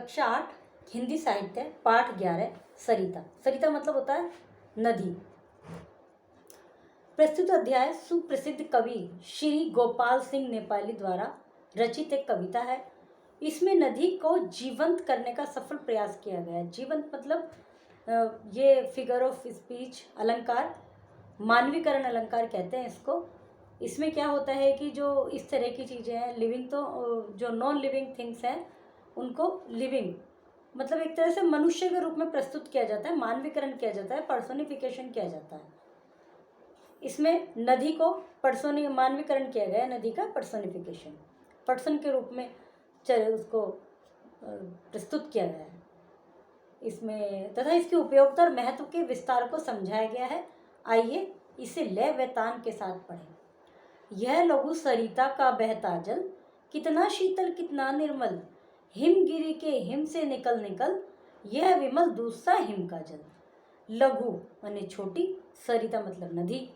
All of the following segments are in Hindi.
कक्षा 8 हिंदी साहित्य पाठ 11 सरिता। सरिता मतलब होता है नदी। प्रस्तुत अध्याय सुप्रसिद्ध कवि श्री गोपाल सिंह नेपाली द्वारा रचित एक कविता है। इसमें नदी को जीवंत करने का सफल प्रयास किया गया है। जीवंत मतलब ये फिगर ऑफ स्पीच अलंकार, मानवीकरण अलंकार कहते हैं इसको। इसमें क्या होता है कि जो इस तरह की चीज़ें हैं लिविंग, तो जो नॉन लिविंग थिंग्स हैं उनको लिविंग मतलब एक तरह से मनुष्य के रूप में प्रस्तुत किया जाता है, मानवीकरण किया जाता है, पर्सोनिफिकेशन किया जाता है। इसमें नदी को मानवीकरण किया गया है, नदी का पर्सोनिफिकेशन पर्सन के रूप में उसको प्रस्तुत किया गया है इसमें, तथा इसकी उपयोगिता और महत्व के विस्तार को समझाया गया है। आइए इसे लय व तान के साथ पढ़ें। यह लघु सरिता का बहता जल, कितना शीतल कितना निर्मल, हिमगिरी के हिम से निकल निकल, यह विमल दूसरा हिम का जल। लघु माने छोटी, सरिता मतलब नदी।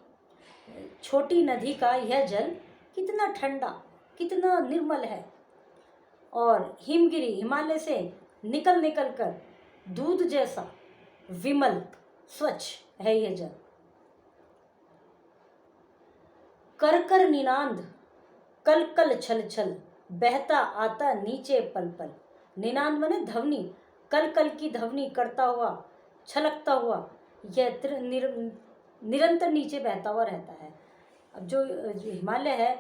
छोटी नदी का यह जल कितना ठंडा कितना निर्मल है, और हिमगिरी हिमालय से निकल निकल कर दूध जैसा विमल स्वच्छ है यह जल। कर कर निनांद कल कल छल छल, बहता आता नीचे पल पल। निनांद माने ध्वनि, कल कल की ध्वनि करता हुआ छलकता हुआ यह निरंतर नीचे बहता हुआ रहता है। अब जो हिमालय है,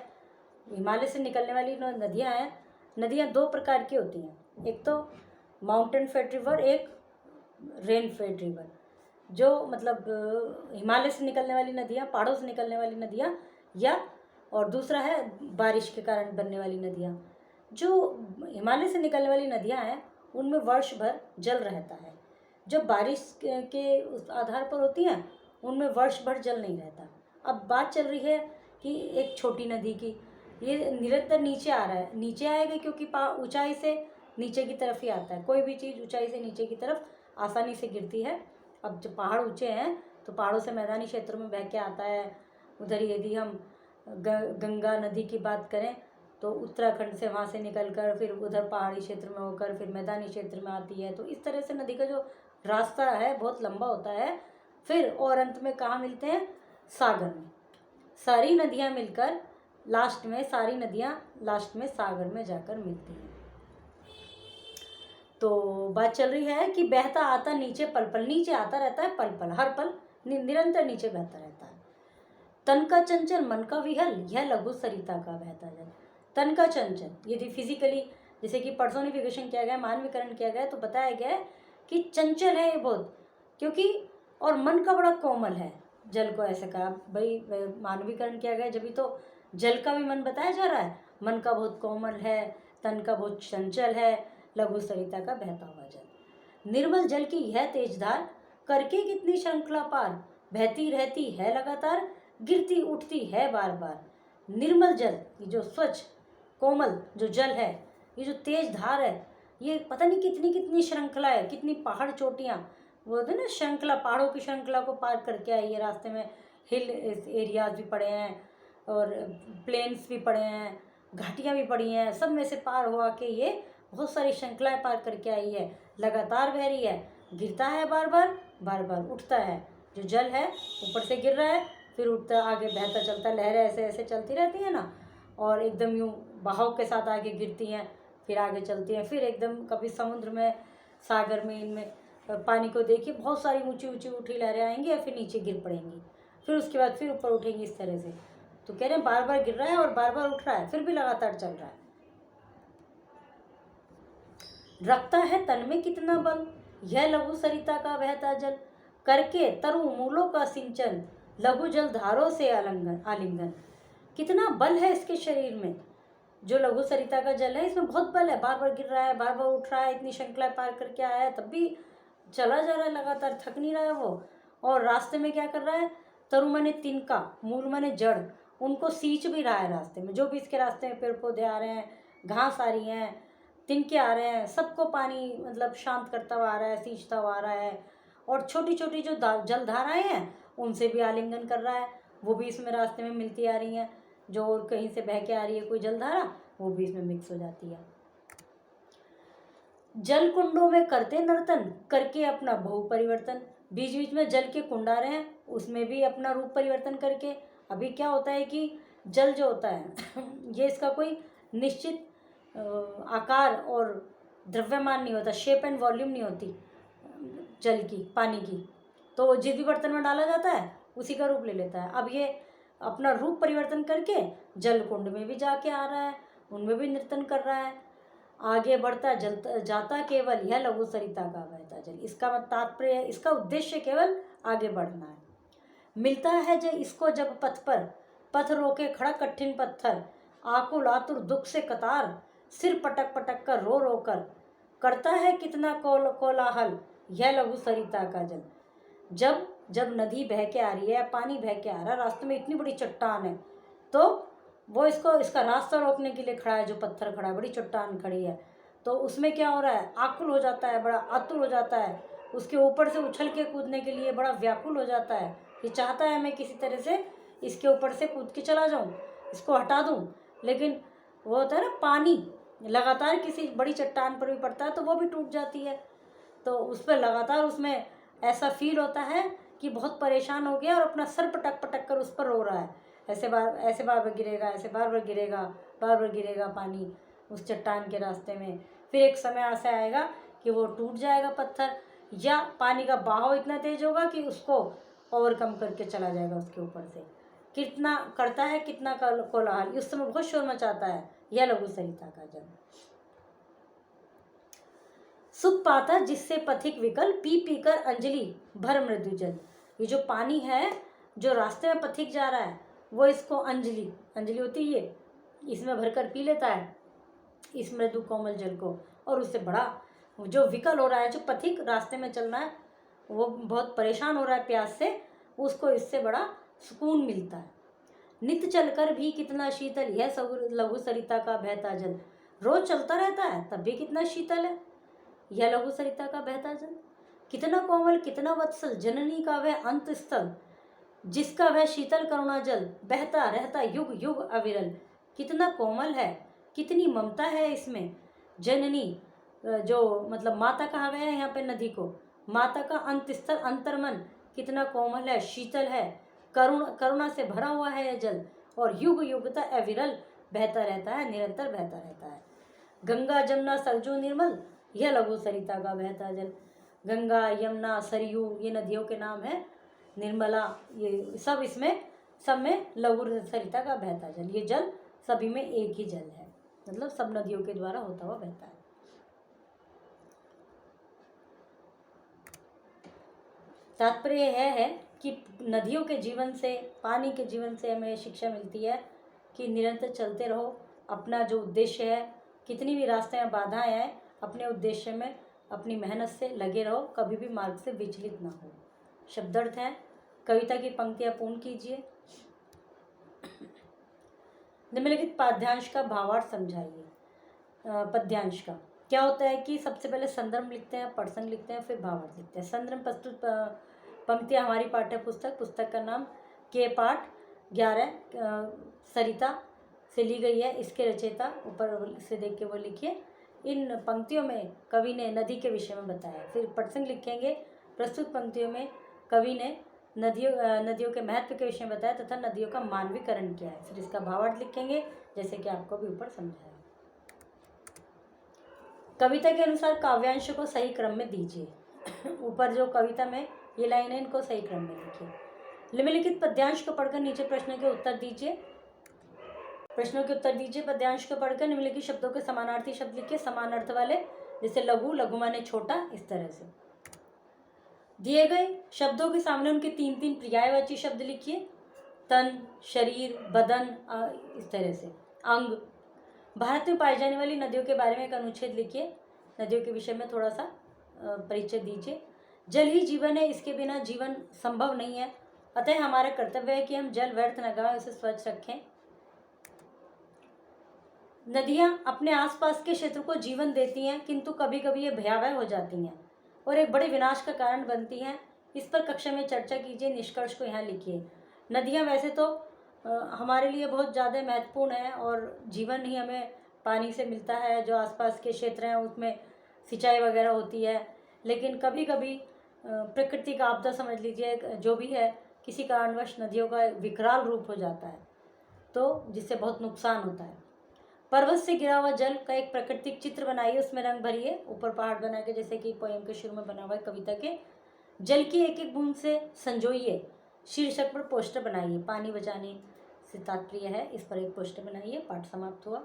हिमालय से निकलने वाली नदियाँ हैं, नदियाँ दो प्रकार की होती हैं, एक तो माउंटेन फेड रिवर, एक रेन फेड रिवर। जो मतलब हिमालय से निकलने वाली नदियाँ, पहाड़ों से निकलने वाली नदियाँ, या और दूसरा है बारिश के कारण बनने वाली नदियाँ। जो हिमालय से निकलने वाली नदियाँ हैं उनमें वर्ष भर जल रहता है। जब बारिश के उस आधार पर होती हैं उनमें वर्ष भर जल नहीं रहता। अब बात चल रही है कि एक छोटी नदी की, ये निरंतर नीचे आ रहा है। नीचे आएगा क्योंकि ऊंचाई से नीचे की तरफ ही आता है। कोई भी चीज़ ऊंचाई से नीचे की तरफ आसानी से गिरती है। अब जब पहाड़ ऊंचे हैं तो पहाड़ों से मैदानी क्षेत्रों में बह के आता है। उधर यदि हम गंगा नदी की बात करें तो उत्तराखंड से वहाँ से निकलकर फिर उधर पहाड़ी क्षेत्र में होकर फिर मैदानी क्षेत्र में आती है। तो इस तरह से नदी का जो रास्ता है बहुत लंबा होता है। फिर और अंत में कहाँ मिलते हैं? सागर में। सारी नदियाँ मिलकर सारी नदियाँ लास्ट में सागर में जाकर मिलती हैं। तो बात चल रही है कि बहता आता नीचे पल पल, नीचे आता रहता है पल पल, हर पल निरंतर नीचे बहता रहता है। तन का चंचल मन का विहल, यह लघु सरिता का बहता जल। तन का चंचल यदि फिजिकली जैसे कि पर्सोनिफिकेशन किया गया, मानवीकरण किया गया, तो बताया गया है कि चंचल है ये बहुत, क्योंकि और मन का बड़ा कोमल है। जल को ऐसे कहा भाई, मानवीकरण किया गया जब तो जल का भी मन बताया जा रहा है। मन का बहुत कोमल है, तन का बहुत चंचल है, लघु सरिता का बहता हुआ जल। निर्मल जल की यह तेज धार, करके कितनी श्रृंखला पार, बहती रहती है लगातार, गिरती उठती है बार बार। निर्मल जल, ये जो स्वच्छ कोमल जो जल है, ये जो तेज धार है, ये पता नहीं कितनी कितनी श्रृंखला है, कितनी पहाड़ चोटियाँ, वो होते ना श्रृंखला, पहाड़ों की श्रृंखला को पार करके आई है। रास्ते में हिल एरियाज भी पड़े हैं और प्लेन्स भी पड़े हैं, घाटियाँ भी पड़ी हैं, सब में से पार हुआ के ये बहुत सारी श्रृंखलाएं पार करके आई है। लगातार बह रही है, गिरता है बार बार, बार बार उठता है। जो जल है ऊपर से गिर रहा है, फिर उठता, आगे बहता चलता, लहरें ऐसे ऐसे चलती रहती हैं ना, और एकदम यूँ बहाव के साथ आगे गिरती हैं, फिर आगे चलती हैं, फिर एकदम कभी समुद्र में, सागर में, इनमें पानी को देखिए बहुत सारी ऊंची ऊंची उठी लहरें आएंगी और फिर नीचे गिर पड़ेंगी, फिर उसके बाद फिर ऊपर उठेंगी इस तरह से। तो कह रहे हैं बार बार गिर रहा है और बार बार उठ रहा है, फिर भी लगातार चल रहा है। रखता है तन में कितना बल, यह लघु सरिता का बहता जल, करके तरु मूलों का सिंचन, लघु जल धारों से आलिंगन। कितना बल है इसके शरीर में। जो लघु सरिता का जल है इसमें बहुत बल है, बार बार गिर रहा है, बार बार उठ रहा है, इतनी श्रृंखला पार करके आया है, तब भी चला जा रहा है लगातार, थक नहीं रहा है वो। और रास्ते में क्या कर रहा है? तरु माने तिनका, मूल माने जड़, उनको सींच भी रहा है रास्ते में। जो भी इसके रास्ते में पेड़ पौधे आ रहे हैं, घास आ रही हैं, तिनके आ रहे हैं, सबको पानी मतलब शांत करता हुआ आ रहा है, सींचता हुआ आ रहा है। और छोटी छोटी जो जलधाराएं हैं उनसे भी आलिंगन कर रहा है, वो भी इसमें रास्ते में मिलती आ रही हैं। जो और कहीं से बह के आ रही है कोई जलधारा, वो भी इसमें मिक्स हो जाती है। जल कुंडों में करते नर्तन, करके अपना बहु परिवर्तन। बीच बीच में जल के कुंड आ रहे हैं, उसमें भी अपना रूप परिवर्तन करके। अभी क्या होता है कि जल जो होता है ये इसका कोई निश्चित आकार और द्रव्यमान नहीं होता, शेप एंड वॉल्यूम नहीं होती जल की, पानी की। तो जिस भी बर्तन में डाला जाता है उसी का रूप ले लेता है। अब ये अपना रूप परिवर्तन करके जल कुंड में भी जाके आ रहा है, उनमें भी नर्तन कर रहा है। आगे बढ़ता जलता जाता केवल यह लघु सरिता का बहता जल। इसका तात्पर्य, इसका उद्देश्य केवल आगे बढ़ना है। मिलता है जो इसको जब पथ पर, पथ रोके खड़ा कठिन पत्थर, आकुल आतुर दुख से कतार, सिर पटक पटक कर रो रो कर, करता है कितना कोलाहल यह लघु सरिता का जल। जब जब नदी बह के आ रही है, पानी बह के आ रहा है, रास्ते में इतनी बड़ी चट्टान है, तो वो इसका रास्ता रोकने के लिए खड़ा है, जो पत्थर खड़ा है, बड़ी चट्टान खड़ी है, तो उसमें क्या हो रहा है, आकुल हो जाता है, बड़ा आतुर हो जाता है, उसके ऊपर से उछल के कूदने के लिए बड़ा व्याकुल हो जाता है। ये चाहता है मैं किसी तरह से इसके ऊपर से कूद के चला जाऊं, इसको हटा दूं, लेकिन वो होता है ना, पानी लगातार किसी बड़ी चट्टान पर भी पड़ता है तो वो भी टूट जाती है। तो उस पर लगातार उसमें ऐसा फील होता है कि बहुत परेशान हो गया और अपना सर पटक पटक कर उस पर रो रहा है। ऐसे बार बार गिरेगा, ऐसे बार बार गिरेगा पानी उस चट्टान के रास्ते में। फिर एक समय ऐसा आएगा कि वो टूट जाएगा पत्थर, या पानी का बहाव इतना तेज होगा कि उसको ओवरकम करके चला जाएगा उसके ऊपर से। कितना करता है कितना कोलाहल, उस समय बहुत शोर मचाता है यह लघु सरिता का जल। सुख पाता जिससे पथिक विकल, पी पी कर अंजलि भर मृदु जल। ये जो पानी है, जो रास्ते में पथिक जा रहा है, वो इसको अंजलि होती है, इसमें भरकर पी लेता है इस मृदु कोमल जल को, और उससे बड़ा जो विकल हो रहा है, जो पथिक रास्ते में चल रहा है, वो बहुत परेशान हो रहा है प्यास से, उसको इससे बड़ा सुकून मिलता है। नित्य चलकर भी कितना शीतल यह लघु सरिता का बहता जल। रोज चलता रहता है तब भी कितना शीतल है यह लघु सरिता का बहता जल। कितना कोमल, कितना वत्सल, जननी का वह अंत स्थल, जिसका वह शीतल करुणा जल बहता रहता युग युग अविरल। कितना कोमल है, कितनी ममता है इसमें। जननी, जो मतलब माता कहा गया है यहाँ पे नदी को, माता का अंत स्थल, अंतर्मन कितना कोमल है, शीतल है, करुणा से भरा हुआ है यह जल, और युग युग तक अविरल बहता रहता है, निरंतर बहता रहता है। गंगा जमुना सरजू निर्मल यह लघु सरिता का बहता जल। गंगा, यमुना, सरयू ये नदियों के नाम है, निर्मला, ये सब इसमें, सब में लघु सरिता का बहता जल। ये जल सभी में एक ही जल है, मतलब सब नदियों के द्वारा होता हुआ बहता है। तात्पर्य यह है कि नदियों के जीवन से, पानी के जीवन से हमें शिक्षा मिलती है कि निरंतर चलते रहो, अपना जो उद्देश्य है, कितनी भी रास्ते में बाधाएं आए, अपने उद्देश्य में अपनी मेहनत से लगे रहो, कभी भी मार्ग से विचलित ना हो। शब्दार्थ है, कविता की पंक्तियां पूर्ण कीजिए। निम्नलिखित पाद्यांश का भावार्थ समझाइए। पद्यांश का क्या होता है कि सबसे पहले संदर्भ लिखते हैं, प्रसंग लिखते हैं, फिर भावार्थ लिखते हैं। संदर्भ प्रस्तुत पंक्तियां हमारी पाठ्य पुस्तक का नाम के पाठ 11 सरिता से ली गई है। इसके रचयिता ऊपर से देख के वो लिखिए। इन पंक्तियों में कवि ने नदी के विषय में बताया। फिर प्रसंग लिखेंगे, प्रस्तुत पंक्तियों में कवि ने नदियों के महत्व के विषय में बताया तथा नदियों का मानवीकरण किया है। फिर इसका भावार्थ लिखेंगे, जैसे कि आपको भी ऊपर समझाया। कविता के अनुसार काव्यांश को सही क्रम में दीजिए। ऊपर जो कविता में ये लाइन है, इनको सही क्रम में लिखिए। निम्नलिखित पद्यांश को पढ़कर नीचे प्रश्नों के उत्तर दीजिए। प्रश्नों के उत्तर दीजिए। पद्यांश को पढ़कर निम्नलिखित शब्दों के समानार्थी शब्द लिखिए, समान अर्थ वाले, जैसे लघु, लघु माने छोटा, इस तरह से। दिए गए शब्दों के सामने उनके 3-3 पर्यायवाची शब्द लिखिए। तन, शरीर, बदन, इस तरह से। अंग। भारत में पाई जाने वाली नदियों के बारे में एक अनुच्छेद लिखिए। नदियों के विषय में थोड़ा सा परिचय दीजिए। जल ही जीवन है, इसके बिना जीवन संभव नहीं है, अतः हमारा कर्तव्य है कि हम जल व्यर्थ न गवाएं, उसे स्वच्छ रखें। नदियाँ अपने आसपास के क्षेत्र को जीवन देती हैं, किंतु कभी कभी ये भयावह हो जाती हैं और एक बड़े विनाश का कारण बनती हैं। इस पर कक्षा में चर्चा कीजिए, निष्कर्ष को यहाँ लिखिए। नदियाँ वैसे तो हमारे लिए बहुत ज़्यादा महत्वपूर्ण है और जीवन ही हमें पानी से मिलता है। जो आसपास के क्षेत्र हैं उसमें सिंचाई वगैरह होती है, लेकिन कभी कभी प्रकृति का आपदा समझ लीजिए, जो भी है, किसी कारणवश नदियों का विकराल रूप हो जाता है, तो जिससे बहुत नुकसान होता है। पर्वत से गिरा हुआ जल का एक प्राकृतिक चित्र बनाइए, उसमें रंग भरिए, ऊपर पहाड़ बना के, जैसे कि पोएम के शुरू में बना हुआ है कविता के। जल की एक एक बूंद से संजोइए शीर्षक पर पोस्टर बनाइए। पानी बचाने से तात्पर्य है, इस पर एक पोस्टर बनाइए। पाठ समाप्त हुआ।